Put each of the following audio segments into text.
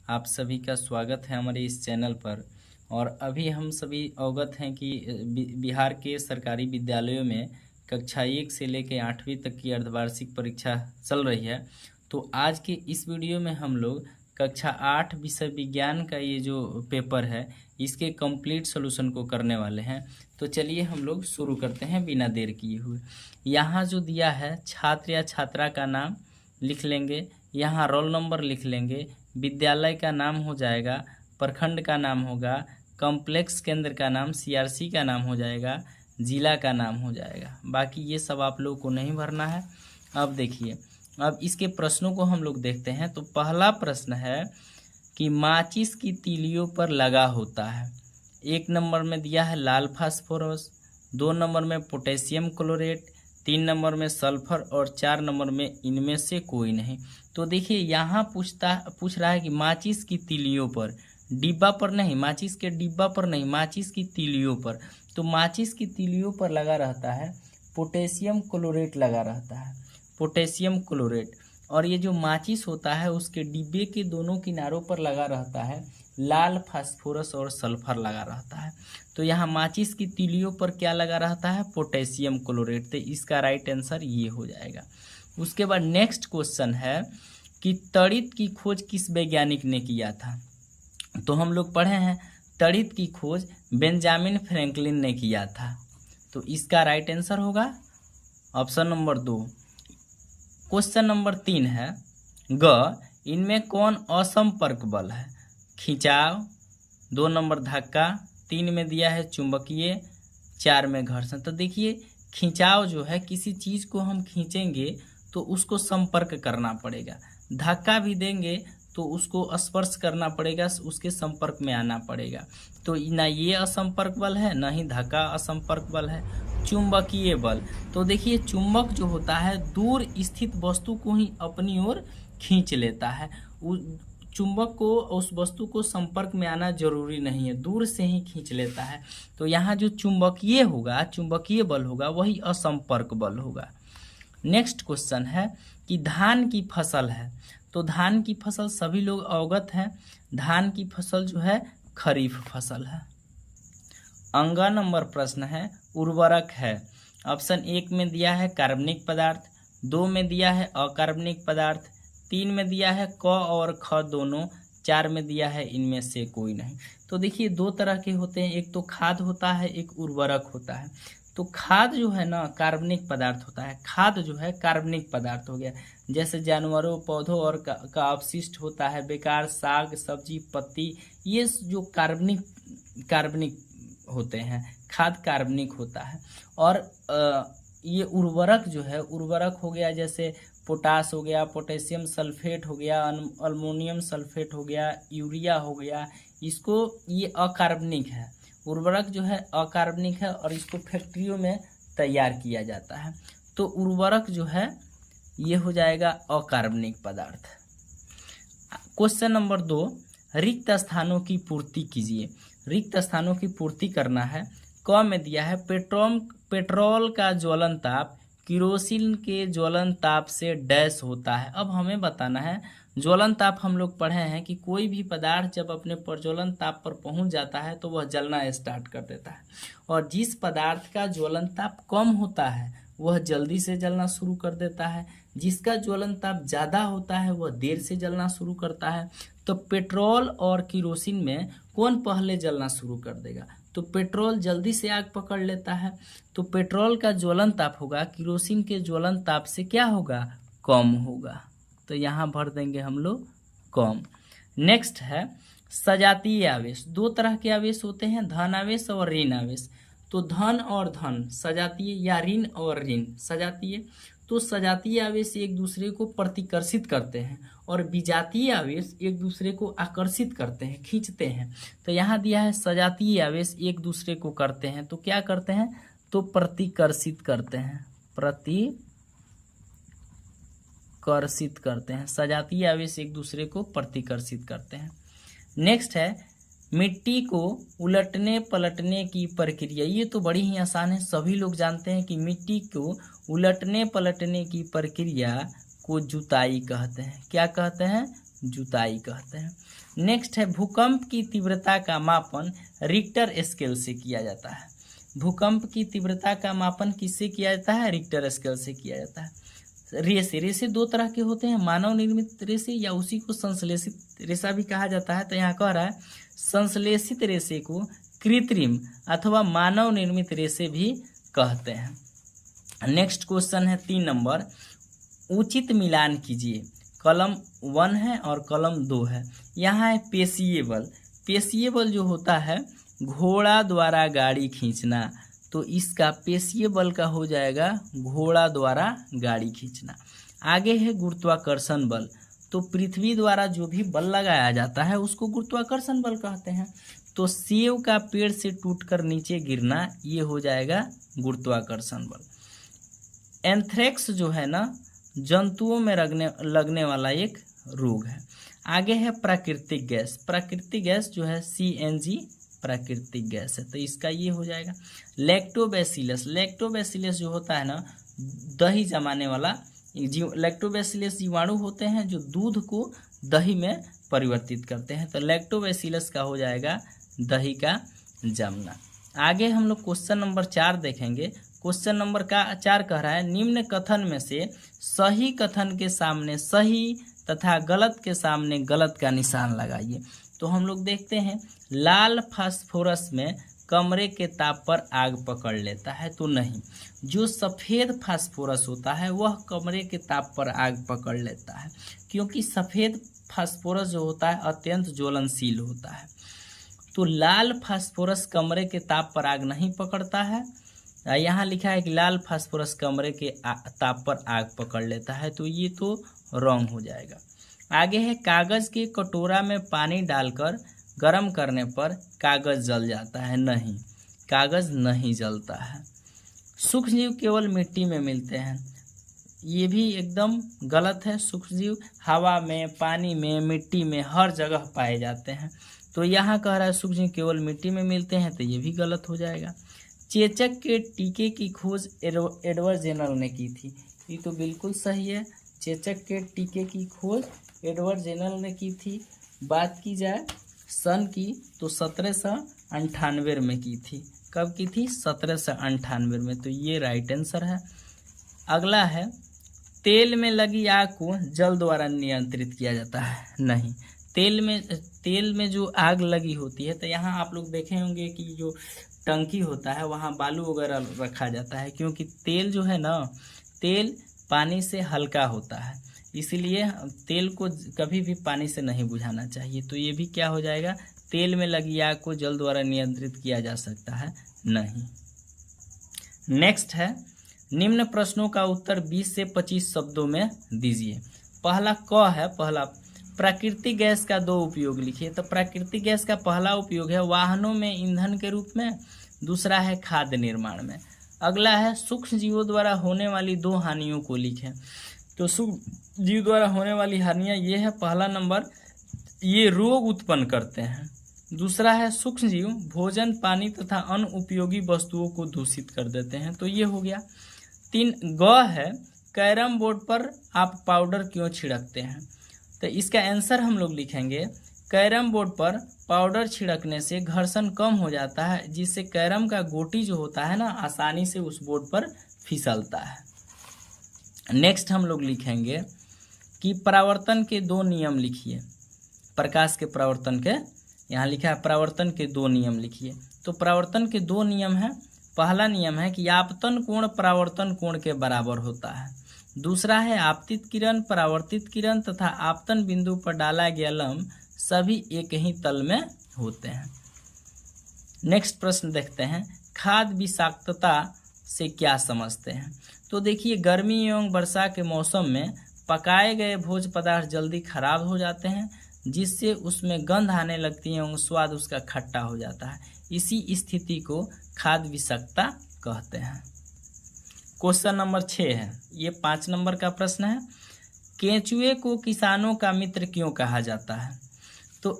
आप सभी का स्वागत है हमारे इस चैनल पर। और अभी हम सभी अवगत हैं कि बिहार के सरकारी विद्यालयों में कक्षा 1 से लेकर 8वीं तक की अर्धवार्षिक परीक्षा चल रही है। तो आज के इस वीडियो में हम लोग कक्षा 8 विषय विज्ञान का ये जो पेपर है इसके कंप्लीट सॉल्यूशन को करने वाले हैं। तो चलिए हम लोग शुरू करते हैं बिना देर किए हुए। यहाँ जो दिया है छात्र या छात्रा का नाम लिख लेंगे, यहाँ रोल नंबर लिख लेंगे, विद्यालय का नाम हो जाएगा, प्रखंड का नाम होगा, कॉम्प्लेक्स केंद्र का नाम सीआरसी का नाम हो जाएगा, जिला का नाम हो जाएगा। बाकी ये सब आप लोगों को नहीं भरना है। अब देखिए, अब इसके प्रश्नों को हम लोग देखते हैं। तो पहला प्रश्न है कि माचिस की तीलियों पर लगा होता है। 1 नंबर में दिया है लाल फास्फोरस, 2 नंबर में पोटेशियम क्लोरेट, 3 नंबर में सल्फर और 4 नंबर में इनमें से कोई नहीं। तो देखिए यहाँ पूछ रहा है कि माचिस की तीलियों पर, डिब्बा पर नहीं, माचिस के डिब्बा पर नहीं, माचिस की तीलियों पर। तो माचिस की तीलियों पर लगा रहता है पोटेशियम क्लोरेट, लगा रहता है पोटेशियम क्लोरेट। और ये जो माचिस होता है उसके डिब्बे के दोनों किनारों पर लगा रहता है लाल फास्फोरस और सल्फर लगा रहता है। तो यहाँ माचिस की तीलियों पर क्या लगा रहता है? Potassium chlorate. तो इसका राइट आंसर ये हो जाएगा। उसके बाद नेक्स्ट क्वेश्चन है कि तड़ित की खोज किस वैज्ञानिक ने किया था? तो हम लोग पढ़े हैं तड़ित की खोज बेंजामिन फ्रैंकलिन ने किया था। तो इसका राइट आंसर होगा ऑप्शन नंबर 2। क्वेश्चन नंबर 3 है ग, इनमें कौन असंपर्क बल है? खिंचाव, 2 नंबर धक्का, 3 में दिया है चुंबकीय, 4 में घर्षण। तो देखिए खिंचाव जो है, किसी चीज़ को हम खींचेंगे तो उसको संपर्क करना पड़ेगा, धक्का भी देंगे तो उसको स्पर्श करना पड़ेगा, उसके संपर्क में आना पड़ेगा। तो ना ये असंपर्क बल है, ना ही धक्का असंपर्क बल है। चुंबकीय बल, तो देखिए चुंबक जो होता है दूर स्थित वस्तु को ही अपनी ओर खींच लेता है। चुंबक को उस वस्तु को संपर्क में आना जरूरी नहीं है, दूर से ही खींच लेता है। तो यहाँ जो चुंबकीय होगा, चुंबकीय बल होगा, वही असंपर्क बल होगा। नेक्स्ट क्वेश्चन है कि धान की फसल है। तो धान की फसल सभी लोग अवगत हैं, धान की फसल जो है खरीफ फसल है। अंगा नंबर प्रश्न है उर्वरक है। ऑप्शन 1 में दिया है कार्बनिक पदार्थ, 2 में दिया है अकार्बनिक पदार्थ, 3 में दिया है क और ख दोनों, 4 में दिया है इनमें से कोई नहीं। तो देखिए 2 तरह के होते हैं, एक तो खाद होता है, एक उर्वरक होता है। तो खाद जो है ना कार्बनिक पदार्थ होता है, खाद जो है कार्बनिक पदार्थ हो गया। जैसे जानवरों, पौधों और का अपशिष्ट होता है, बेकार साग सब्जी पत्ती, ये जो कार्बनिक होते हैं, खाद कार्बनिक होता है। और ये उर्वरक जो है, उर्वरक हो गया जैसे पोटास हो गया, पोटेशियम सल्फेट हो गया, अमोनियम सल्फेट हो गया, यूरिया हो गया, इसको ये अकार्बनिक है। उर्वरक जो है अकार्बनिक है और इसको फैक्ट्रियों में तैयार किया जाता है। तो उर्वरक जो है ये हो जाएगा अकार्बनिक पदार्थ। क्वेश्चन नंबर 2, रिक्त स्थानों की पूर्ति कीजिए। रिक्त स्थानों की पूर्ति करना है। क में दिया है पेट्रोल का ज्वलन ताप किरोसिन के ज्वलन ताप से डैश होता है। अब हमें बताना है, ज्वलन ताप हम लोग पढ़े हैं कि कोई भी पदार्थ जब अपने प्रज्वलन ताप पर पहुंच जाता है तो वह जलना स्टार्ट कर देता है। और जिस पदार्थ का ज्वलन ताप कम होता है वह जल्दी से जलना शुरू कर देता है, जिसका ज्वलन ताप ज़्यादा होता है वह देर से जलना शुरू करता है। तो पेट्रोल और किरोसिन में कौन पहले जलना शुरू कर देगा? तो पेट्रोल जल्दी से आग पकड़ लेता है। तो पेट्रोल का ज्वलन ताप होगा किरोसिन के ज्वलन ताप से क्या होगा? कम होगा। तो यहाँ भर देंगे हम लोग कम। नेक्स्ट है सजातीय आवेश। 2 तरह के आवेश होते हैं, धन आवेश और ऋण आवेश। तो धन और धन सजातीय या ऋण और ऋण सजातीय। तो सजातीय आवेश एक दूसरे को प्रतिकर्षित करते हैं और विजातीय आवेश एक दूसरे को आकर्षित करते हैं, खींचते हैं। तो यहाँ दिया है सजातीय आवेश एक दूसरे को करते हैं, तो क्या करते हैं? तो प्रतिकर्षित करते हैं, प्रतिकर्षित करते हैं। सजातीय आवेश एक दूसरे को प्रतिकर्षित करते हैं। नेक्स्ट है मिट्टी को उलटने पलटने की प्रक्रिया। ये तो बड़ी ही आसान है, सभी लोग जानते हैं कि मिट्टी को उलटने पलटने की प्रक्रिया को जुताई कहते हैं। क्या कहते हैं? जुताई कहते हैं। नेक्स्ट है भूकंप की तीव्रता का मापन रिक्टर स्केल से किया जाता है। भूकंप की तीव्रता का मापन किससे किया जाता है? रिक्टर स्केल से किया जाता है। रेसे दो तरह के होते हैं, मानव निर्मित रेसे या उसी को संश्लेषित रेशा भी कहा जाता है। तो यहाँ कह रहा है संश्लेषित रेसे को कृत्रिम अथवा मानव निर्मित रेसे भी कहते हैं। नेक्स्ट क्वेश्चन है 3 नंबर, उचित मिलान कीजिए। कलम 1 है और कलम 2 है। यहाँ है पेशीय बल। पेशीय बल जो होता है घोड़ा द्वारा गाड़ी खींचना, तो इसका पेशीय बल का हो जाएगा घोड़ा द्वारा गाड़ी खींचना। आगे है गुरुत्वाकर्षण बल। तो पृथ्वी द्वारा जो भी बल लगाया जाता है उसको गुरुत्वाकर्षण बल कहते हैं। तो सेब का पेड़ से टूटकर नीचे गिरना, ये हो जाएगा गुरुत्वाकर्षण बल। एंथ्रेक्स जो है ना जंतुओं में लगने वाला एक रोग है। आगे है प्राकृतिक गैस। प्राकृतिक गैस जो है CNG प्राकृतिक गैस है, तो इसका ये हो जाएगा। लैक्टोबैसिलस। लैक्टोबैसिलस जो होता है ना दही जमाने वाला लैक्टोबैसिलस जीवाणु होते हैं जो दूध को दही में परिवर्तित करते हैं। तो लैक्टोबैसिलस का हो जाएगा दही का जमना। आगे हम लोग क्वेश्चन नंबर 4 देखेंगे। क्वेश्चन नंबर 4 कह रहा है निम्न कथन में से सही कथन के सामने सही तथा गलत के सामने गलत का निशान लगाइए। तो हम लोग देखते हैं लाल फास्फोरस में कमरे के ताप पर आग पकड़ लेता है, तो नहीं। जो सफ़ेद फास्फोरस होता है वह कमरे के ताप पर आग पकड़ लेता है, क्योंकि सफ़ेद फास्फोरस जो होता है अत्यंत ज्वलनशील होता है। तो लाल फास्फोरस कमरे के ताप पर आग नहीं पकड़ता है। यहाँ लिखा है कि लाल फास्फोरस कमरे के ताप पर आग पकड़ लेता है, तो ये तो रॉन्ग हो जाएगा। आगे है कागज़ के कटोरा में पानी डालकर गर्म करने पर कागज़ जल जाता है, नहीं, कागज़ नहीं जलता है। सूक्ष्मजीव केवल मिट्टी में मिलते हैं, ये भी एकदम गलत है। सूक्ष्मजीव हवा में, पानी में, मिट्टी में हर जगह पाए जाते हैं। तो यहाँ कह रहा है सूक्ष्मजीव केवल मिट्टी में मिलते हैं, तो ये भी गलत हो जाएगा। चेचक के टीके की खोज एडवर्ड जेनर ने की थी, ये तो बिल्कुल सही है। चेचक के टीके की खोज एडवर्ड जेनर ने की थी। बात की जाए सन की तो 1798 में की थी। कब की थी? 1798 में, तो ये राइट आंसर है। अगला है तेल में लगी आग को जल द्वारा नियंत्रित किया जाता है, नहीं। तेल में जो आग लगी होती है, तो यहाँ आप लोग देखे होंगे कि जो टंकी होता है वहाँ बालू वगैरह रखा जाता है, क्योंकि तेल जो है ना तेल पानी से हल्का होता है, इसलिए तेल को कभी भी पानी से नहीं बुझाना चाहिए। तो ये भी क्या हो जाएगा? तेल में लगी आग को जल द्वारा नियंत्रित किया जा सकता है, नहीं। नेक्स्ट है निम्न प्रश्नों का उत्तर 20 से 25 शब्दों में दीजिए। पहला क है, पहला प्राकृतिक गैस का 2 उपयोग लिखिए। तो प्राकृतिक गैस का पहला उपयोग है वाहनों में ईंधन के रूप में, दूसरा है खाद्य निर्माण में। अगला है सूक्ष्म जीवों द्वारा होने वाली 2 हानियों को लिखें। तो सूक्ष्म जीव द्वारा होने वाली हानियाँ ये है, पहला नंबर ये रोग उत्पन्न करते हैं, दूसरा है सूक्ष्म जीव भोजन, पानी तथा अन्य उपयोगी वस्तुओं को दूषित कर देते हैं, तो ये हो गया। 3 ग है कैरम बोर्ड पर आप पाउडर क्यों छिड़कते हैं? तो इसका आंसर हम लोग लिखेंगे कैरम बोर्ड पर पाउडर छिड़कने से घर्षण कम हो जाता है, जिससे कैरम का गोटी जो होता है ना आसानी से उस बोर्ड पर फिसलता है। नेक्स्ट हम लोग लिखेंगे कि परावर्तन के 2 नियम लिखिए। प्रकाश के परावर्तन के, यहाँ लिखा है परावर्तन के 2 नियम लिखिए। तो परावर्तन के 2 नियम है। पहला नियम है कि आपतन कोण परावर्तन कोण के बराबर होता है। दूसरा है आपतित किरण, परावर्तित किरण तथा आपतन बिंदु पर डाला गया लंब सभी एक ही तल में होते हैं। नेक्स्ट प्रश्न देखते हैं, खाद्य विषाक्तता से क्या समझते हैं? तो देखिए गर्मी एवं वर्षा के मौसम में पकाए गए भोज्य पदार्थ जल्दी खराब हो जाते हैं, जिससे उसमें गंध आने लगती है एवं स्वाद उसका खट्टा हो जाता है। इसी स्थिति को खाद्य विषाक्तता कहते हैं। क्वेश्चन नंबर 6 है, ये 5 नंबर का प्रश्न है। केंचुए को किसानों का मित्र क्यों कहा जाता है? तो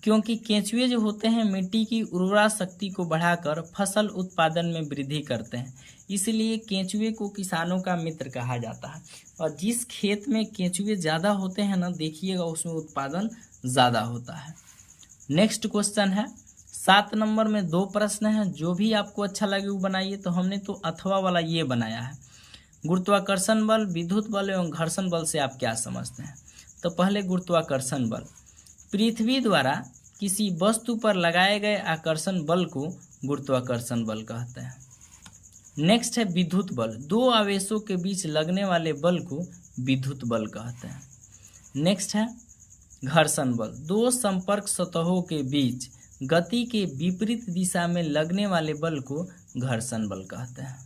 क्योंकि केंचुए जो होते हैं मिट्टी की उर्वरा शक्ति को बढ़ाकर फसल उत्पादन में वृद्धि करते हैं, इसलिए केंचुए को किसानों का मित्र कहा जाता है। और जिस खेत में केंचुए ज़्यादा होते हैं ना, देखिएगा उसमें उत्पादन ज़्यादा होता है। नेक्स्ट क्वेश्चन है 7 नंबर में 2 प्रश्न हैं, जो भी आपको अच्छा लगे वो बनाइए। तो हमने तो अथवा वाला ये बनाया है। गुरुत्वाकर्षण बल, विद्युत बल एवं घर्षण बल से आप क्या समझते हैं? तो पहले गुरुत्वाकर्षण बल, पृथ्वी द्वारा किसी वस्तु पर लगाए गए आकर्षण बल को गुरुत्वाकर्षण बल कहते हैं। नेक्स्ट है विद्युत बल, 2 आवेशों के बीच लगने वाले बल को विद्युत बल कहते हैं। नेक्स्ट है घर्षण बल, 2 संपर्क सतहों के बीच गति के विपरीत दिशा में लगने वाले बल को घर्षण बल कहते हैं।